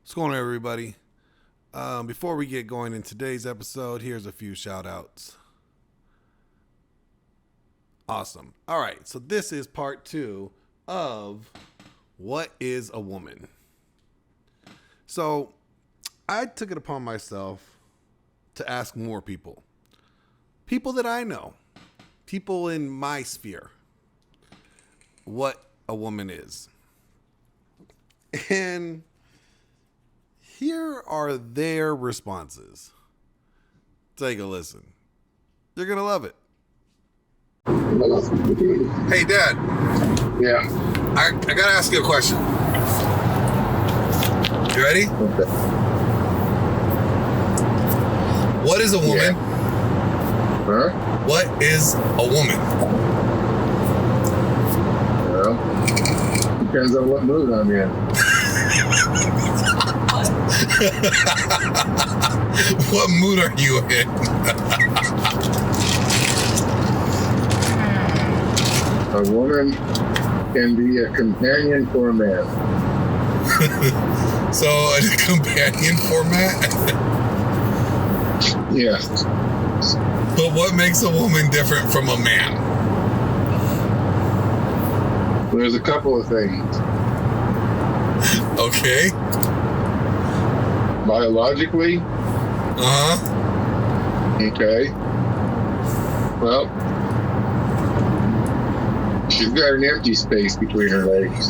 What's going on, everybody? Before we get going in today's episode, here's a few shout outs. Awesome. All right, so this is part 2 of What is a Woman? So I took it upon myself to ask more people that I know, people in my sphere, what a woman is. And here are their responses. Take a listen. You're going to love it. Hey, Dad. Yeah. I got to ask you a question. You ready? Okay. What is a woman? Yeah. Huh? What is a woman? Well, depends on what mood I'm in. What mood are you in? A woman can be a companion for a man. So, a companion format? Yes. But what makes a woman different from a man? There's a couple of things. Okay. Biologically, okay. Well, she's got an empty space between her legs.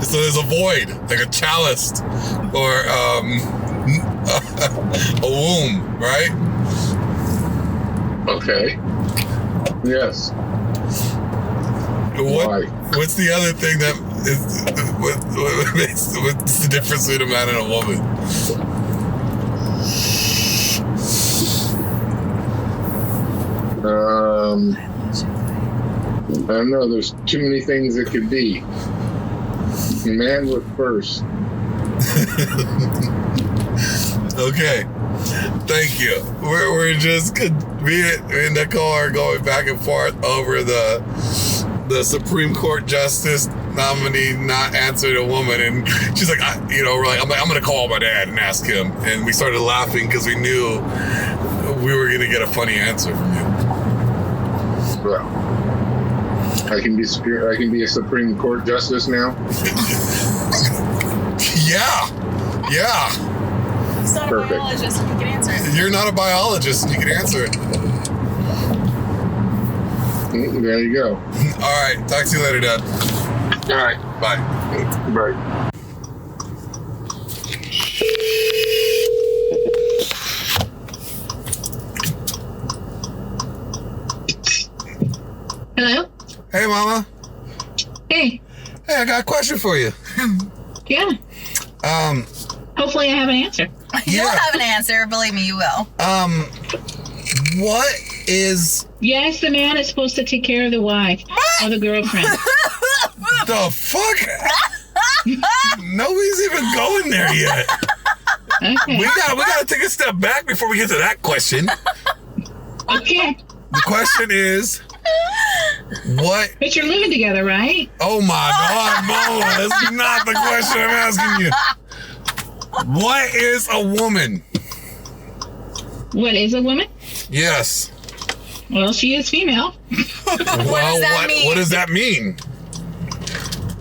So there's a void, like a chalice, or a womb, right? Okay. Yes. Why? What's the other thing that is? What's the difference between a man and a woman? I don't know. There's too many things it could be. A man with first. Okay. Thank you. We're just me and Nicole are going back and forth over the Supreme Court justice nominee not answered a woman, and she's like, we're like, I'm gonna call my dad and ask him, and we started laughing because we knew we were gonna get a funny answer from you. Well, I can be a Supreme Court justice now. Yeah. He's not Perfect. a biologist, and he can answer it. You're not a biologist, and you can answer it. There you go. All right. Talk to you later, Dad. All right. Bye. Bye. Hello? Hey, Mama. Hey. Hey, I got a question for you. Yeah. Hopefully I have an answer. You'll have an answer. Believe me, you will. What is Yes, the man is supposed to take care of the wife or the girlfriend. the fuck? Nobody's even going there yet. Okay. We gotta take a step back before we get to that question. Okay. The question is, what? But you're living together, right? Oh my God, Mama, that's not the question I'm asking you. What is a woman? What is a woman? Yes. Well, she is female. What does that mean? What does that mean?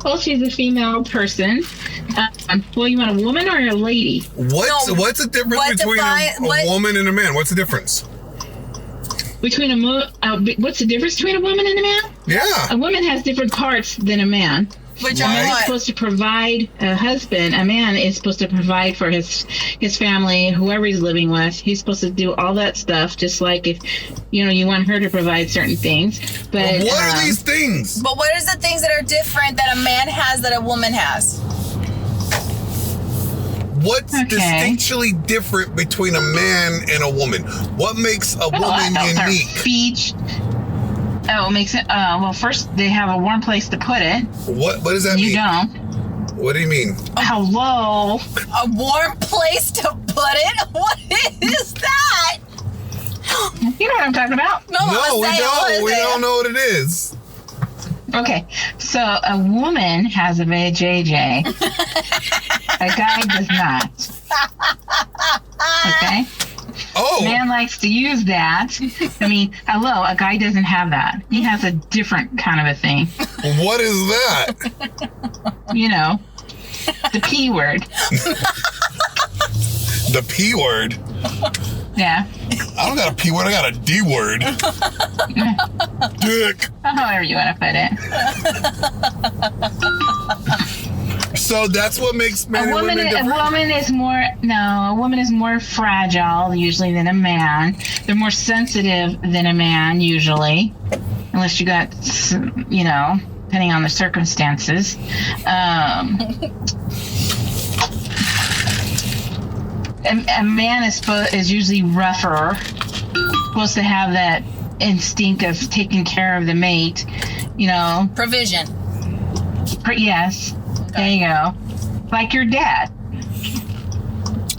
Well, she's a female person. Well, you want a woman or a lady? What's the difference between a woman and a man? What's the difference? What's the difference between a woman and a man? Yeah. A woman has different parts than a man. Which A man is what? supposed to provide a husband. A man is supposed to provide for his family, whoever he's living with. He's supposed to do all that stuff, just like if, you want her to provide certain things. But What are these things? But what is the things that are different that a man has that a woman has? What's distinctly different between a man and a woman? What makes a woman Her unique? speech. Oh, it makes it. Well, first they have a warm place to put it. What does that mean? You don't. What do you mean? Hello. A warm place to put it? What is that? You know what I'm talking about? No, No, we say it. What don't. is We it? don't know what it is. Okay, so a woman has a vajayjay. A guy does not. Okay? Oh, Man likes to use that. I mean, hello, a guy doesn't have that. He has a different kind of a thing. what is that? You know, the P word. The P word? Yeah. I don't got a P word, I got a D word. Dick. However you want to put it. So that's what makes men and women different? A woman is more fragile usually than a man. They're more sensitive than a man usually, unless you got, you know, depending on the circumstances. A man is usually rougher, supposed to have that instinct of taking care of the mate, you know. Provision. Yes. There you go. Like your dad.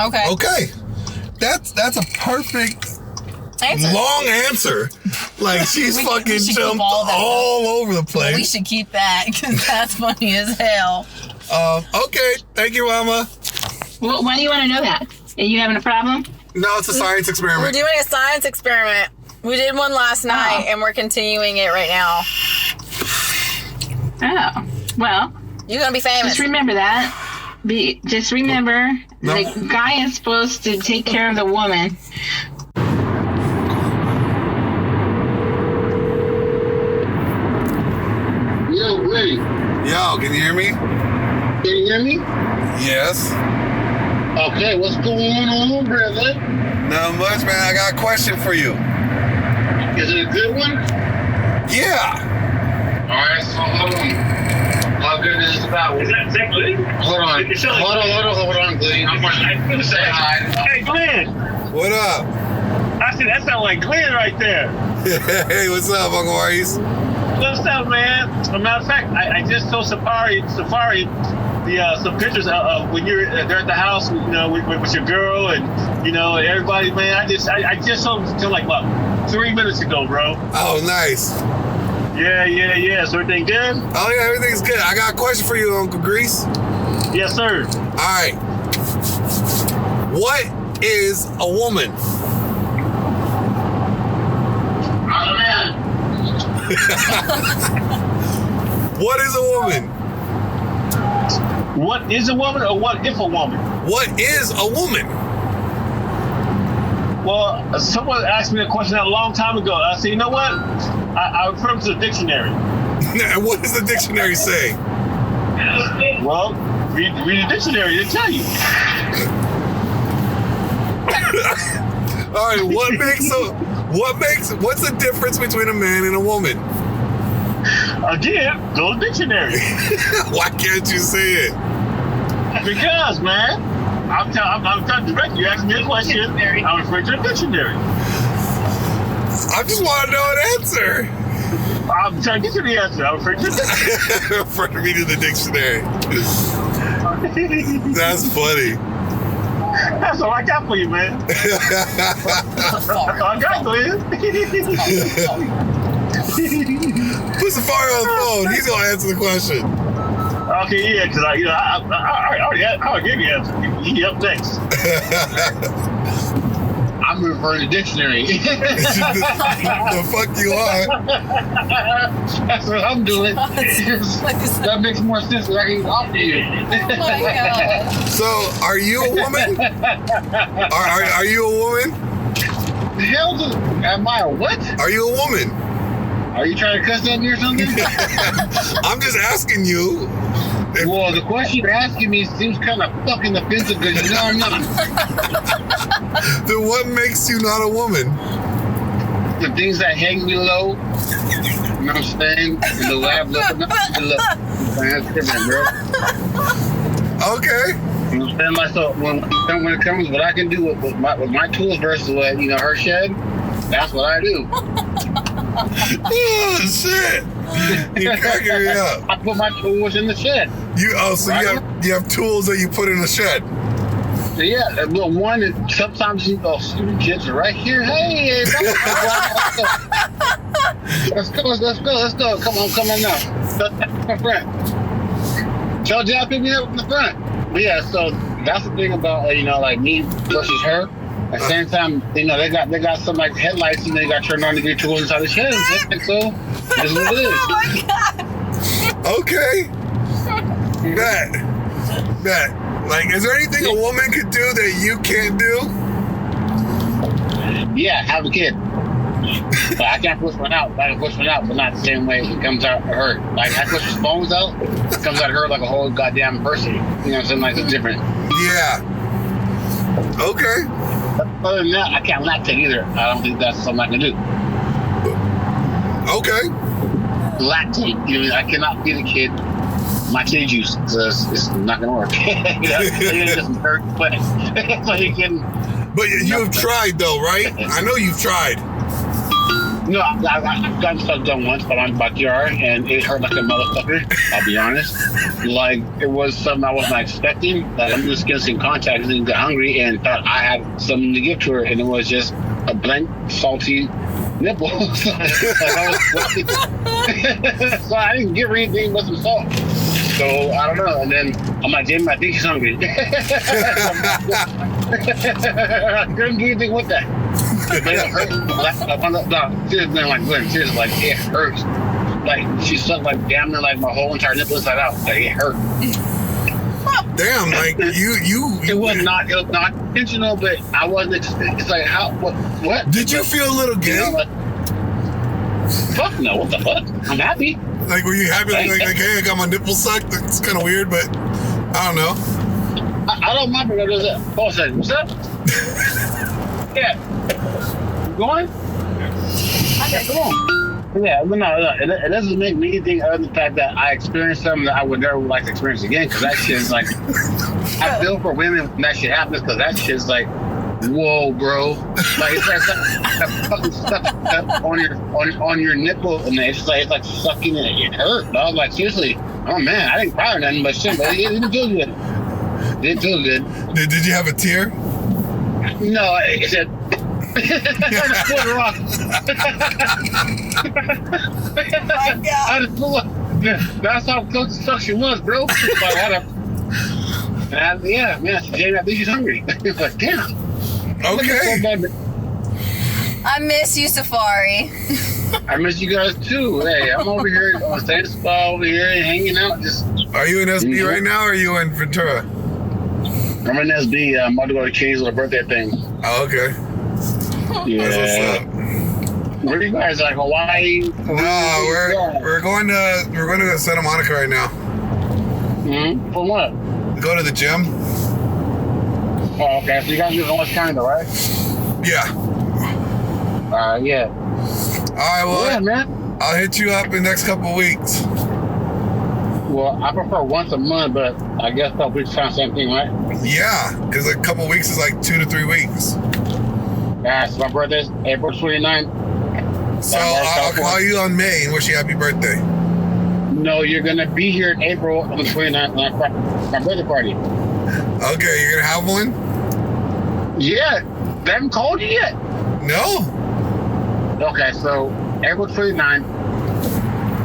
Okay. Okay. That's a perfect Answer. long answer. Like she's We fucking should keep jumped all that all over the We place. should keep that because that's funny as hell. Okay. Thank you, Mama. Well, why do you want to know that? Are you having a problem? No, it's a science We're experiment. doing a science experiment. We did one last night and we're continuing it right now. Oh. Well, You're gonna be famous. just remember that. Just remember, No. the guy is supposed to take care of the woman. Yo, Ray, Yo, can you hear me? can you hear me? Yes. Okay, what's going on, brother? Not much, man. I got a question for you. Is it a good one? Yeah. Alright, so hold on. How good is this about? Is that Glenn? Hold on, Glenn. I'm gonna say hi. Hey, Glenn. What up? I said, that sounds like Glenn right there. Hey, what's up, Uncle Maurice? What's up, man? As a matter of fact, I just told Safari, some pictures of when you're there at the house, you know, with your girl and, you know, everybody, man. I just told him like, what, 3 minutes ago, bro. Oh, nice. Yeah. So everything good? Oh, yeah, everything's good. I got a question for you, Uncle Grease. Yes, sir. All right. What is a woman? What is a woman? What is a woman or what if a woman? What is a woman? Well, someone asked me a question a long time ago. I said, you know what? I refer to the dictionary. What does the dictionary say? Well, read the dictionary, it'll tell you. All right, what's the difference between a man and a woman? Again, go to the dictionary. Why can't you say it? Because, man, I'm trying to direct you. Ask me a question. I'm referring to the dictionary. I just want to know an answer. I'm trying to get you the answer. I'm referring to the dictionary. For me to the dictionary. That's funny. That's all I got for you, man. That's all I got for you. Put Safari on the phone. He's gonna answer the question. Okay, yeah, because I already gave you the answer. He up next. I'm referring to dictionary. The fuck you are? That's what I'm doing. That makes more sense than I can offer you. Oh my god. So, are you a woman? Are you a woman? The hell am I a what? Are you a woman? Are you trying to cuss at me or something? I'm just asking you. Well, the question you're asking me seems kind of fucking offensive because you know I'm not. Then what makes you not a woman? The things that hang me low. You know what I'm saying? In the lab, look. That's different, bro. Okay. You know what I'm saying? Myself, when it comes to what I can do with my tools versus what, you know, her shed, that's what I do. Oh, shit. You're cracking me up. I put my tools in the shed. You have tools that you put in a shed. So yeah, well, one is sometimes you go, student kids are right here. Hey, let's go. Come on now. the front. Tell Jack pick me up in the front. But yeah, so that's the thing about like me versus her. At the same time, they got some like headlights and they got turned on to get tools inside the shed. So this is what it is. Oh my god. Okay. Bet. Like, is there anything a woman could do that you can't do? Yeah, have a kid. But I can't push one out. I can push one out, but not the same way it comes out of her. Like, I push her bones out, it comes out of her like a whole goddamn person. You know what I'm saying? Like, it's different. Yeah. Okay. Other than that, I can't lactate either. I don't think that's something I can do. Okay. Lactate. I cannot feed a kid my kid juice. It's not going to work. It doesn't hurt, but so you can. But you've tried, though, right? I know you've tried. No, I've gotten stuff done once, but on backyard, and it hurt like a motherfucker. I'll be honest. Like, it was something I wasn't expecting. Like, I'm just getting some contact and got hungry and thought I had something to give to her, and it was just a blank, salty nipple. So I didn't give her anything but some salt. So I don't know. And then I'm like, Jamie, I think she's hungry. I couldn't do anything with that. It hurt. Seriously, like Glenn, seriously, like it hurts. Like she sucked like damn near like my whole entire nipple inside out. Like it hurt. Damn, like you. It was not intentional, but I wasn't. It's like how what? Did you feel a little gay? Fuck no! What the fuck? I'm happy. Like, were you happy? Like, hey, I got my nipple sucked. It's kind of weird, but I don't know. I don't mind what does that. Paul said, "What's up?" Yeah. You going? Okay, come on. Yeah, no, it doesn't make me anything other than the fact that I experienced something that I would never like to experience again. Because that shit is like, I feel for women when that shit happens. Because that shit is like, whoa, bro. Like it's like that fucking stuff on your nipple, and it's like sucking it. It hurt. I was like, seriously. Oh man, I didn't cry or nothing, but shit, but it didn't feel good. It didn't feel good. Did you have a tear? No, it said. Oh my god. That's how close the suction was, bro. But yeah, man, Jamie, I think she's hungry. It's like, damn. Okay. I miss you, Safari. I miss you guys too. Hey, I'm over here on the same spot over here hanging out. Are you in SB right now, or are you in Ventura? I'm in SB. I'm about to go to King's little birthday thing. Oh, okay. Yeah. That's what's up. Where are you guys? Like Hawaii? No, we're going to Santa Monica right now. Mm-hmm. For what? Go to the gym. Oh, okay. So you guys live in Orange County, though, right? Yeah. Yeah. All right. Well, Yeah, man. I'll hit you up in the next couple of weeks. Well, I prefer once a month, but I guess that week's kind of same thing, right? Yeah, because a couple of weeks is like 2 to 3 weeks. Yeah, so my birthday's April 29th. So I'll call you on May and wish you happy birthday. No, you're going to be here in April on the 29th, my birthday party. Okay, you're going to have one? Yeah, they haven't called you yet. No. Okay, so April 29th,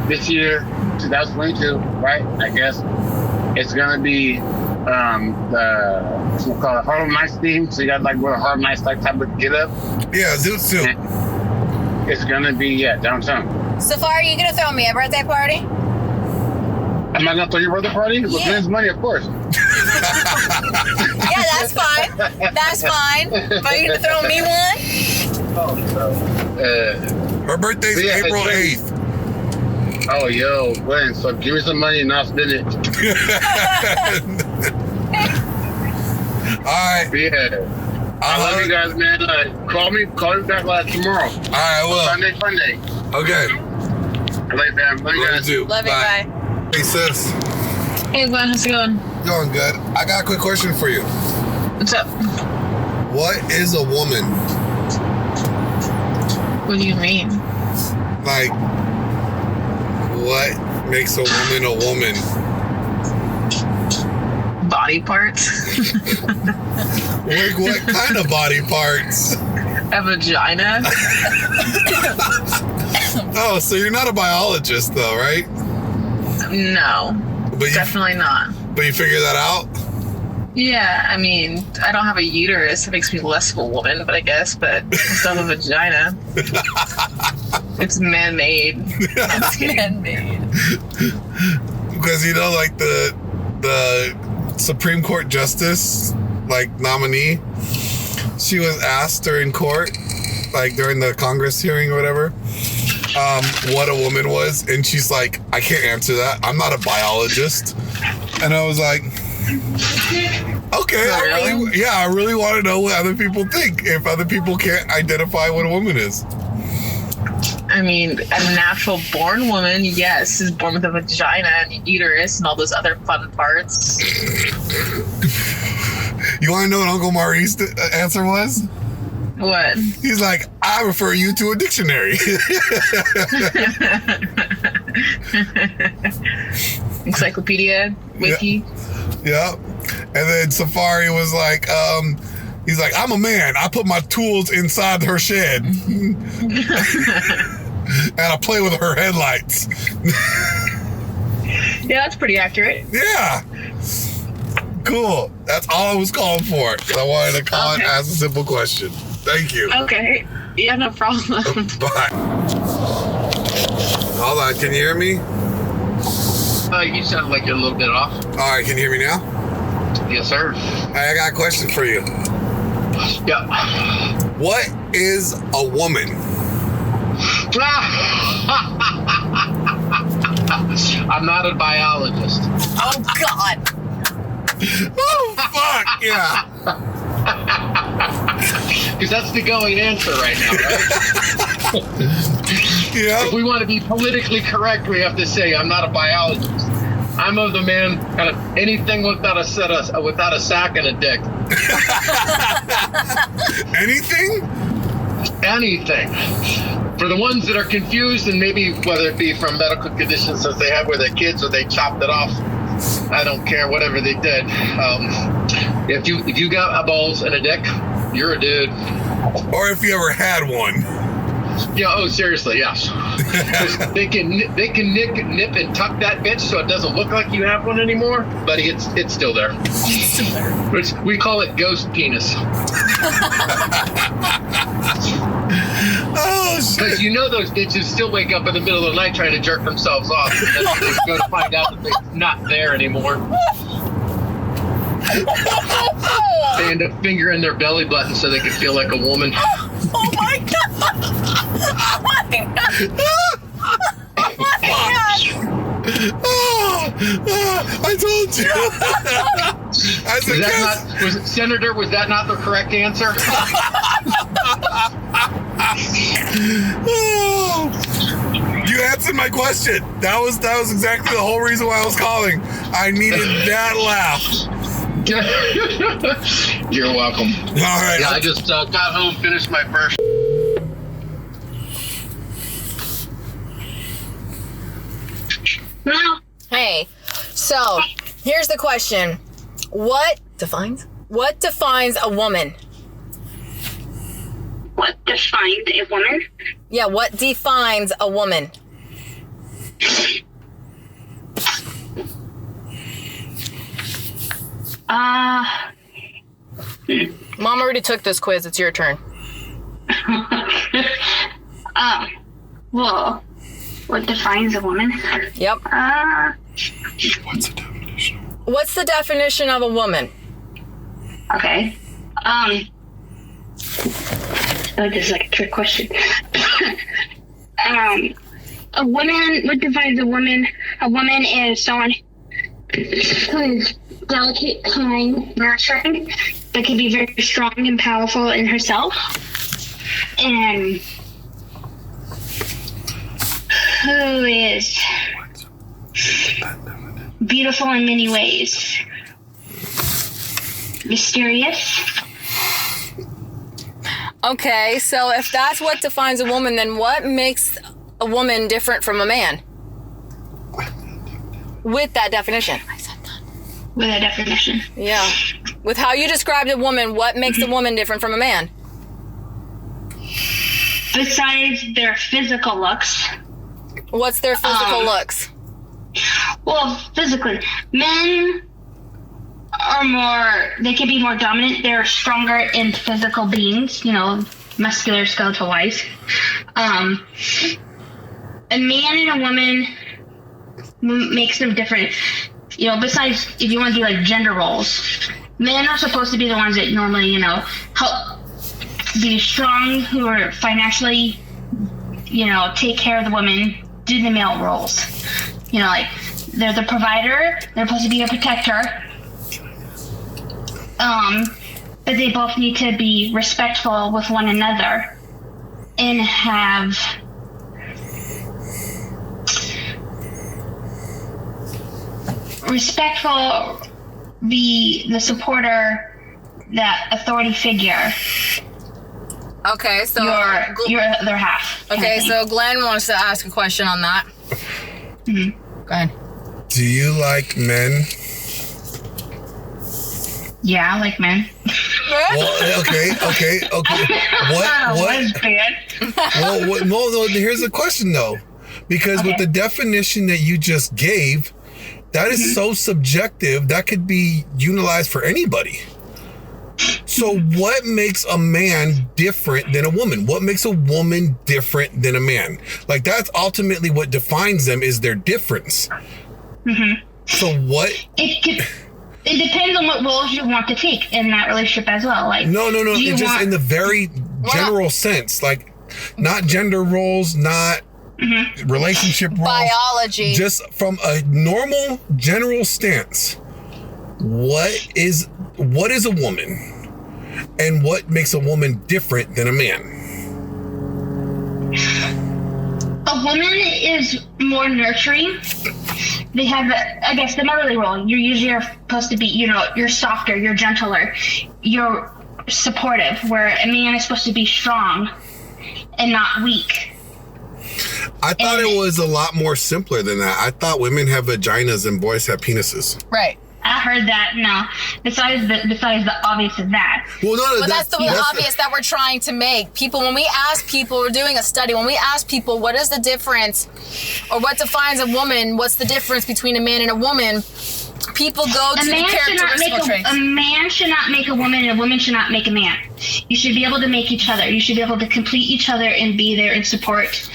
this year, 2022, right? I guess it's going to be what's it called, Harlem Nights theme. So you got like a Harlem Nights like type of get up. Yeah, zoot suit. It's going to be, downtown. Safari, you gonna throw me a birthday party? Am I going to throw your birthday party? With men's money, of course. Yeah, that's fine. That's fine. But you gonna throw me one? Her birthday's April 8th. Oh, yo, Glenn, so give me some money and I'll spend it. All right. Yeah. I love you guys, man. Call me back tomorrow. All right, I will. Sunday. Okay. Love you, fam. Love you guys. Love you, bye. Hey, sis. Hey, Glenn, how's it going? Going good. I got a quick question for you. What's up? What is a woman? What do you mean? Like, what makes a woman a woman? Body parts? Like, what kind of body parts? A vagina? Oh, so you're not a biologist, though, right? No, But definitely not. But you figure that out? Yeah, I mean, I don't have a uterus. It makes me less of a woman, but I still have a vagina. It's man-made. It's man-made. Because, you know, like the Supreme Court Justice, like, nominee, she was asked during court, like, during the Congress hearing or whatever, what a woman was. And she's like, I can't answer that. I'm not a biologist. And I was like... Okay, I really want to know what other people think if other people can't identify what a woman is. I mean, a natural born woman, yes, is born with a vagina and a uterus and all those other fun parts. You want to know what Uncle Maurice's answer was? What? He's like, I refer you to a dictionary. Encyclopedia, wiki. Yeah. And then Safari was like, he's like, I'm a man. I put my tools inside her shed. And I play with her headlights. Yeah, that's pretty accurate. Yeah. Cool. That's all I was calling for. So I wanted to call and ask a simple question. Thank you. Okay. Yeah, no problem. Bye. Hold on. Can you hear me? You sound like you're a little bit off. All right. Can you hear me now? Yes, sir. I got a question for you. Yeah. What is a woman? I'm not a biologist. Oh, God. Oh, fuck. Yeah. Because that's the going answer right now, right? Yeah. If we want to be politically correct, we have to say I'm not a biologist. I'm of the man, kind of anything without a sack and a dick. Anything? Anything. For the ones that are confused, and maybe whether it be from medical conditions that they have with their kids or they chopped it off, I don't care, whatever they did. If you got balls and a dick, you're a dude. Or if you ever had one. Yeah. Oh, seriously, yes. they can nip and tuck that bitch so it doesn't look like you have one anymore, but it's still there. Which we call it ghost penis. Oh shit! Because you know those bitches still wake up in the middle of the night trying to jerk themselves off, and then they go to find out that they're not there anymore. They end up fingering their belly button so they can feel like a woman. Oh, my God. Oh, my God. Oh, my God. I told you. Senator, was that not the correct answer? You answered my question. That was exactly the whole reason why I was calling. I needed that laugh. You're welcome. All right. Yeah, I just got home, finished my first. Hey, so here's the question. What defines a woman? What defines a woman? Yeah, what defines a woman? Mom already took this quiz. It's your turn. Well, what defines a woman? Yep. What's the definition? What's the definition of a woman? Okay. This is like a trick question. A woman, what defines a woman? A woman is someone who is delicate, kind, nurturing, but can be very strong and powerful in herself. And who is beautiful in many ways. Mysterious. Okay, so if that's what defines a woman, then what makes a woman different from a man? With that definition. I said that. With that definition. Yeah. With how you described a woman, what makes a woman different from a man? Besides their physical looks. What's their physical looks? Well, physically, men are more. They can be more dominant. They're stronger in physical beings. Muscular, skeletal wise. A man and a woman makes them different. Besides, if you want to do like gender roles, men are supposed to be the ones that normally, help be strong, who are financially, take care of the woman, do the male roles. Like they're the provider, they're supposed to be a protector. But they both need to be respectful with one another and have respectful, be the supporter, that authority figure. Okay, so your other half. Okay, so Glenn wants to ask a question on that. Mm-hmm. Go ahead. Do you like men? Yeah, I like men. Well, okay. What? No. Here's the question though, because with the definition that you just gave, that is so subjective. That could be utilized for anybody. So what makes a man different than a woman? What makes a woman different than a man? Like that's ultimately what defines them, is their difference. Mm-hmm. So what? It depends on what roles you want to take in that relationship as well. Like no. It's just in the very general sense, like not gender roles, not relationship roles, biology. Just from a normal general stance. What is a woman? And what makes a woman different than a man? A woman is more nurturing. They have, I guess, the motherly role. You're usually supposed to be, you're softer, you're gentler, you're supportive, where a man is supposed to be strong and not weak. I thought it was a lot more simpler than that. I thought women have vaginas and boys have penises. Right. I heard that. No, besides the obvious of that. Well, no, but that's the obvious that we're trying to make. People, when we ask people, we're doing a study. When we ask people, what is the difference, or what defines a woman? What's the difference between a man and a woman? People go to the characteristical traits. A man should not make a woman, and a woman should not make a man. You should be able to make each other. You should be able to complete each other and be there and support.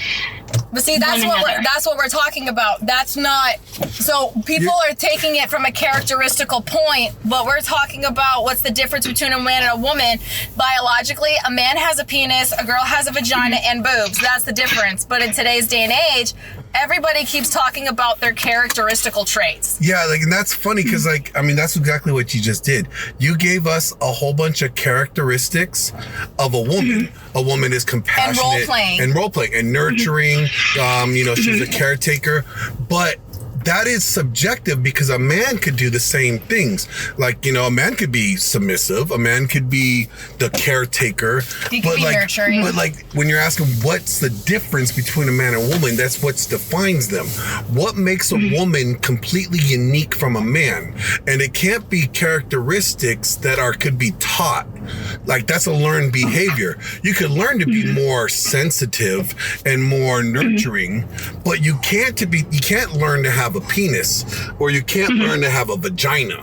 But see, that's what we're talking about. That's not. So people are taking it from a characteristical point, but we're talking about what's the difference between a man and a woman. Biologically, a man has a penis, a girl has a vagina and boobs. That's the difference. But in today's day and age, everybody keeps talking about their characteristical traits. Yeah, and that's funny because, that's exactly what you just did. You gave us a whole bunch of characteristics of a woman. Mm-hmm. A woman is compassionate and role playing and nurturing. She's a caretaker, but that is subjective because a man could do the same things. Like, a man could be submissive, a man could be the caretaker. He could be nurturing. But when you're asking what's the difference between a man and a woman, that's what defines them. What makes a woman completely unique from a man? And it can't be characteristics that could be taught. Like that's a learned behavior. You could learn to be more sensitive and more nurturing, but you can't learn to have a penis, or you can't learn to have a vagina,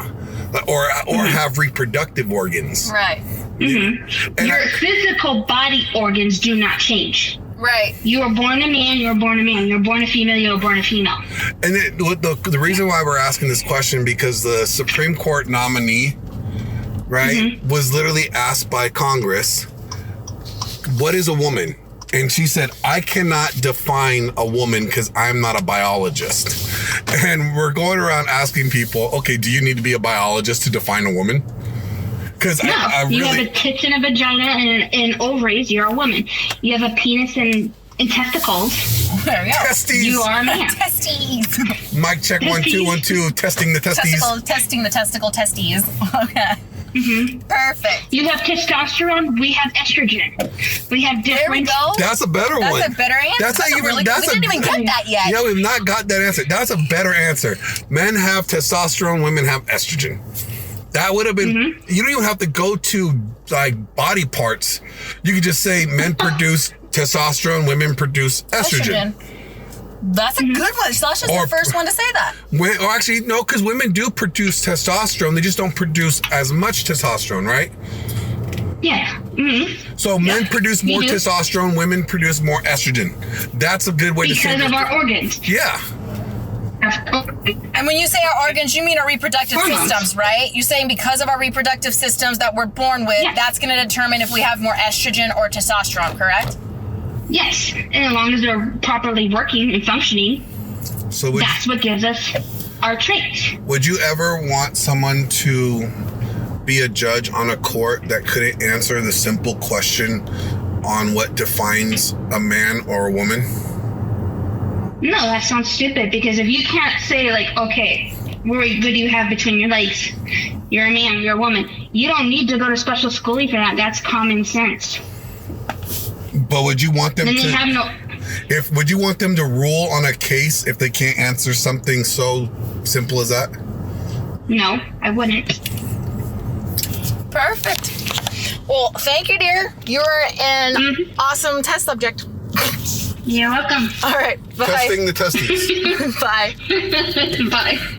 or have reproductive organs. Right. Mm-hmm. Your physical body organs do not change. Right. You are born a man, you're born a man. You're born a female, you're born a female. And the reason why we're asking this question, because the Supreme Court nominee, right, was literally asked by Congress, what is a woman? And she said, I cannot define a woman because I'm not a biologist. And we're going around asking people, okay, do you need to be a biologist to define a woman? Because no, I really... You have a tits and a vagina and ovaries, you're a woman. You have a penis and testicles. There we go. Testes. You are a man. Testes. Mic check, 1 2 1 2. Testing the testes. Testing the testicle testes. Okay. Mm-hmm. Perfect. You have testosterone. We have estrogen. We have different. There we go. That's a better one. That's a better answer. We didn't even get that yet. Yeah, we've not got that answer. That's a better answer. Men have testosterone. Women have estrogen. That would have been. You don't even have to go to body parts. You could just say men produce testosterone, women produce estrogen. That's a good one. Sasha's the first one to say that. Or actually, no, because women do produce testosterone. They just don't produce as much testosterone, right? Yeah. Mm-hmm. So men produce more testosterone, women produce more estrogen. That's a good way to say it. Because of our organs. Yeah. And when you say our organs, you mean our reproductive systems, right? You're saying because of our reproductive systems that we're born with, that's going to determine if we have more estrogen or testosterone, correct? Yes. And as long as they're properly working and functioning, So that's what gives us our traits. Would you ever want someone to be a judge on a court that couldn't answer the simple question on what defines a man or a woman? No, that sounds stupid, because if you can't say, like, okay, what do you have between your legs? You're a man, you're a woman. You don't need to go to special schooling for that. That's common sense. But would you want them Then to... they have no... Would you want them to rule on a case if they can't answer something so simple as that? No, I wouldn't. Perfect. Well, thank you, dear. You're an awesome test subject. You're welcome. All right. Bye. Testing the testes. Bye. Bye.